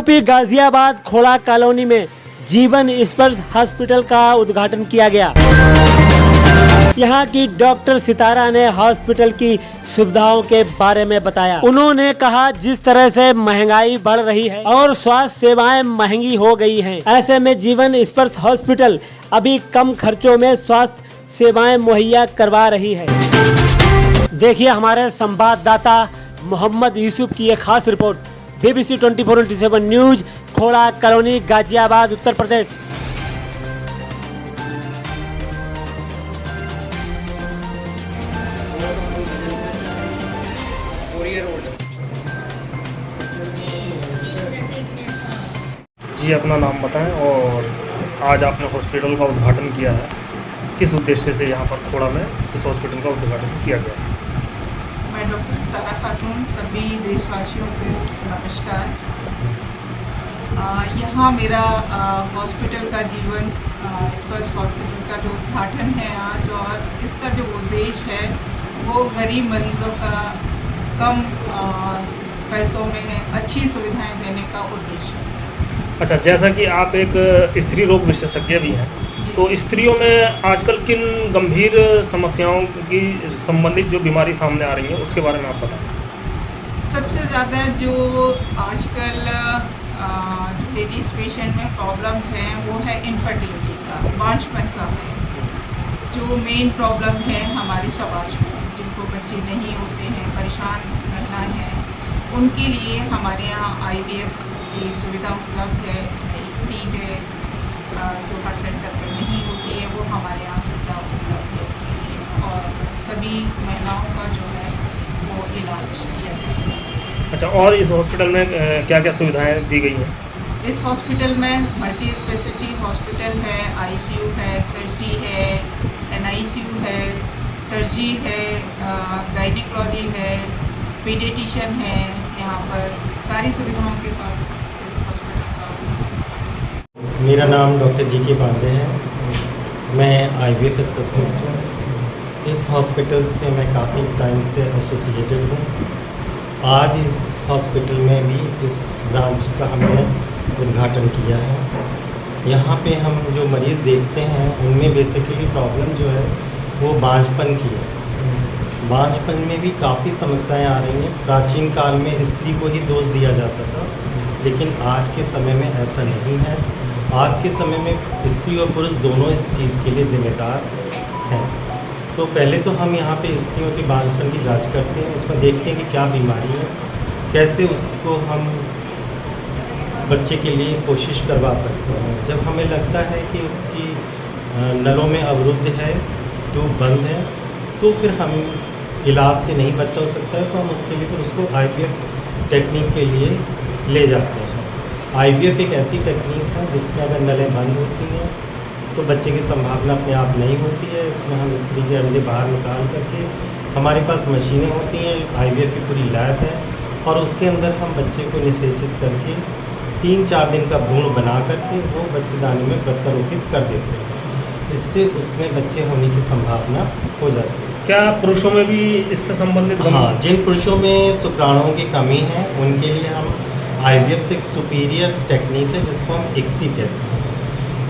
UP Ghaziabad खोड़ा colony में जीवन स्पर्श हॉस्पिटल का उद्घाटन किया गया। यहाँ की डॉक्टर सितारा ने हॉस्पिटल की सुविधाओं के बारे में बताया। उन्होंने कहा, जिस तरह से महंगाई बढ़ रही है और स्वास्थ्य सेवाएं महंगी हो गई हैं, ऐसे में जीवन स्पर्श हॉस्पिटल अभी कम खर्चों में स्वास्थ्य सेवाएं मुहैया करवा रही है। देखिए हमारे संवाददाता मोहम्मद यूसुफ की एक खास रिपोर्ट। BBC 24/7 न्यूज, खोड़ा कॉलोनी, गाजियाबाद, उत्तर प्रदेश। जी, अपना नाम बताएं और आज आपने हॉस्पिटल का उद्घाटन किया है, किस उद्देश्य से यहाँ पर खोड़ा में इस हॉस्पिटल का उद्घाटन किया गया? मैं डॉक्टर सितारा खातून, सभी देशवासियों को नमस्कार। यहाँ मेरा हॉस्पिटल का जीवन स्पर्श हॉस्पिटल का जो उद्घाटन है आज, और इसका जो उद्देश्य है वो गरीब मरीजों का कम पैसों में अच्छी सुविधाएं देने का उद्देश्य है। अच्छा, जैसा कि आप एक स्त्री रोग विशेषज्ञ भी हैं, तो स्त्रियों में आजकल किन गंभीर समस्याओं की संबंधित जो बीमारी सामने आ रही है उसके बारे में आप बताएं। सबसे ज़्यादा जो आजकल लेडीज़ पेशेंट में प्रॉब्लम्स हैं वो है इनफर्टिलिटी का, बांझपन का है, जो मेन प्रॉब्लम है हमारे समाज में। जिनको बच्चे नहीं होते हैं, परेशान महिलाएं हैं, उनके लिए हमारे यहाँ IVF की सुविधा उपलब्ध है। इसमें एक सीट है जो हर सेंटर पे नहीं होती है, वो हमारे यहाँ सुविधा उपलब्ध है इसके लिए, और सभी महिलाओं का जो है वो इलाज किया जाता है। अच्छा, और इस हॉस्पिटल में क्या क्या सुविधाएं दी गई हैं? इस हॉस्पिटल में मल्टी स्पेशलिटी हॉस्पिटल है, ICU है, सर्जरी है, NICU है, सर्जरी है, गायनिकोलॉजी है, पीडियाट्रिशियन है। यहाँ पर सारी सुविधाओं के साथ इस हॉस्पिटल का। मेरा नाम डॉक्टर GK पांडे है। मैं IVF स्पेशलिस्ट हूँ। इस हॉस्पिटल से मैं काफ़ी टाइम से एसोसिएटेड हूँ। आज इस हॉस्पिटल में भी इस ब्रांच का हमने उद्घाटन किया है। यहाँ पे हम जो मरीज़ देखते हैं उनमें बेसिकली प्रॉब्लम जो है वो बांझपन की है। बांझपन में भी काफ़ी समस्याएं आ रही हैं। प्राचीन काल में स्त्री को ही दोष दिया जाता था, लेकिन आज के समय में ऐसा नहीं है। आज के समय में स्त्री और पुरुष दोनों इस चीज़ के लिए जिम्मेदार हैं। तो पहले तो हम यहाँ पे स्त्रियों के बांझपन की जांच करते हैं, उसमें देखते हैं कि क्या बीमारी है, कैसे उसको हम बच्चे के लिए कोशिश करवा सकते हैं। जब हमें लगता है कि उसकी नलों में अवरुद्ध है, ट्यूब बंद है, तो फिर हम इलाज से नहीं बच्चा हो सकता है, तो हम उसके लिए फिर उसको IVF टेक्निक के लिए ले जाते हैं। IVF एक ऐसी टेक्निक है जिसमें अगर नलें बंद होती हैं तो बच्चे की संभावना अपने आप नहीं होती है। इसमें हम स्त्री के अंडे बाहर निकाल करके, हमारे पास मशीनें होती हैं, IVF की पूरी लैब है, और उसके अंदर हम बच्चे को निषेचित करके 3-4 दिन का भ्रूण बना करके वो बच्चेदानी में प्रत्यारोपित कर देते हैं। इससे उसमें बच्चे होने की संभावना हो जाती है। क्या पुरुषों में भी इससे संबंधित? हाँ, जिन पुरुषों में शुक्राणुओं की कमी है उनके लिए हम IVF से एक सुपीरियर टेक्निक है जिसको हम ICSI कहते हैं,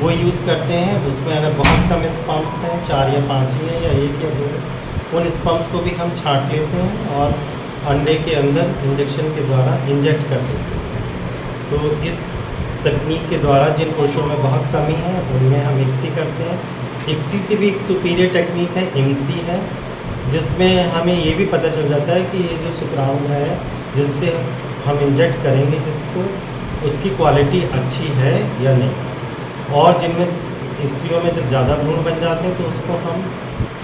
वो यूज़ करते हैं। उसमें अगर बहुत कम स्पर्म्स हैं, 4 या 5 ही हैं या 1 या 2, उन स्पर्म्स को भी हम छांट लेते हैं और अंडे के अंदर इंजेक्शन के द्वारा इंजेक्ट कर देते हैं। तो इस तकनीक के द्वारा जिन पुरुषों में बहुत कमी है उनमें हम ICSI करते हैं। ICSI से भी एक सुपीरियर टेक्निक है, IMSI है, जिसमें हमें ये भी पता चल जाता है कि ये जो शुक्राणु है जिससे हम इंजेक्ट करेंगे जिसको, उसकी क्वालिटी अच्छी है या नहीं। और जिनमें स्त्रियों में जब ज़्यादा भ्रूण बन जाते हैं तो उसको हम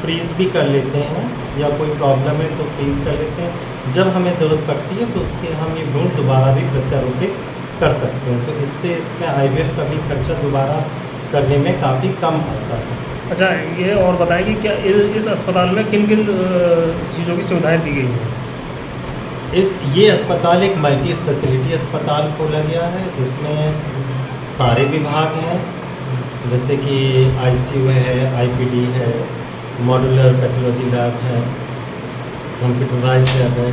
फ्रीज़ भी कर लेते हैं, या कोई प्रॉब्लम है तो फ्रीज़ कर लेते हैं। जब हमें ज़रूरत पड़ती है तो उसके हम ये भ्रूण दोबारा भी प्रत्यारोपित कर सकते हैं। तो इससे इसमें IVF का भी खर्चा दोबारा करने में काफ़ी कम आता है। अच्छा, ये और बताएं कि क्या इस अस्पताल में किन किन चीज़ों की सुविधाएं दी गई हैं? ये अस्पताल एक मल्टी स्पेशलिटी अस्पताल खोला गया है। इसमें सारे विभाग हैं, जैसे कि ICU है, IPD है, मॉड्यूलर पैथोलॉजी लैब है, कंप्यूटराइज्ड लैब है,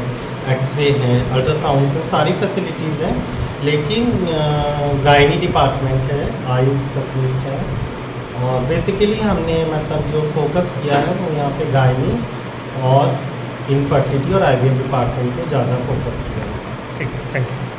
एक्सरे हैं, अल्ट्रासाउंड हैं, सारी फैसिलिटीज़ हैं। लेकिन गायनी डिपार्टमेंट है, आई स्पेशलिस्ट है, और बेसिकली हमने मतलब जो फोकस किया है वो यहाँ पे गायनी और इनफर्टिलिटी और आईवीएफ डिपार्टमेंट पे ज़्यादा फोकस किया है। ठीक है, थैंक यू।